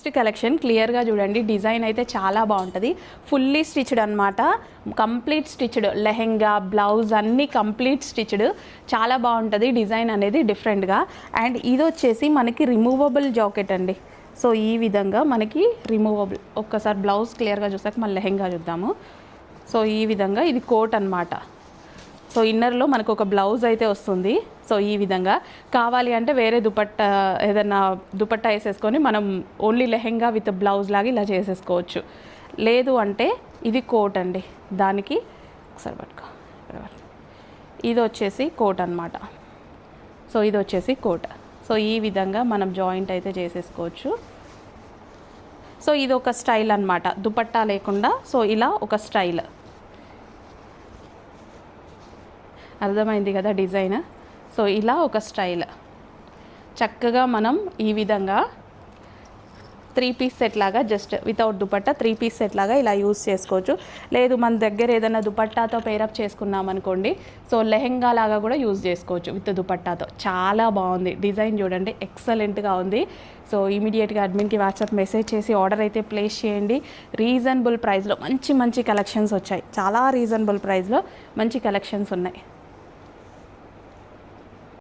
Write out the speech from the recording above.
First collection క్లియర్గా చూడండి, design అయితే చాలా బాగుంటుంది. ఫుల్లీ స్టిచ్డ్ అనమాట, కంప్లీట్ స్టిచ్డ్ లెహెంగా బ్లౌజ్ అన్నీ కంప్లీట్ స్టిచ్డ్, చాలా బాగుంటుంది డిజైన్ అనేది డిఫరెంట్గా. అండ్ ఇది వచ్చేసి మనకి రిమూవబుల్ జాకెట్ అండి. సో ఈ విధంగా మనకి రిమూవబుల్. ఒక్కసారి బ్లౌజ్ క్లియర్గా చూసాక మళ్ళీ లెహెంగా చూద్దాము. సో ఈ విధంగా ఇది కోట్ అనమాట. సో ఇన్నర్లో మనకు ఒక బ్లౌజ్ అయితే వస్తుంది. సో ఈ విధంగా కావాలి అంటే వేరే దుపట్టా ఏదైనా దుపట్టా వేసేసుకొని మనం ఓన్లీ లెహెంగా విత్ బ్లౌజ్ లాగా ఇలా చేసేసుకోవచ్చు. లేదు అంటే ఇది కోట్ అండి, దానికి ఒకసారి పట్టుకో, ఇది వచ్చేసి కోట్ అనమాట. సో ఇది వచ్చేసి కోట్. సో ఈ విధంగా మనం జాయింట్ అయితే చేసేసుకోవచ్చు. సో ఇది ఒక స్టైల్ అనమాట, దుపట్టా లేకుండా. సో ఇలా ఒక స్టైల్, అర్థమైంది కదా డిజైన్. సో ఇలా ఒక స్టైల్ చక్కగా మనం ఈ విధంగా 3 పీస్ సెట్ లాగా, just without dupatta 3 piece set లాగా ఇలా యూస్ చేసుకోవచ్చు. లేదు మన దగ్గర ఏదైనా దుపట్టాతో పేరప్ చేసుకున్నాం అనుకోండి, సో లెహెంగా లాగా కూడా యూజ్ చేసుకోవచ్చు విత్ దుపట్టాతో. చాలా బాగుంది డిజైన్, చూడండి ఎక్సలెంట్గా ఉంది. సో ఇమీడియట్గా అడ్మిన్కి వాట్సాప్ మెసేజ్ చేసి ఆర్డర్ అయితే ప్లేస్ చేయండి. రీజనబుల్ ప్రైస్లో మంచి మంచి కలెక్షన్స్ వచ్చాయి, చాలా రీజనబుల్ ప్రైస్లో మంచి కలెక్షన్స్ ఉన్నాయి.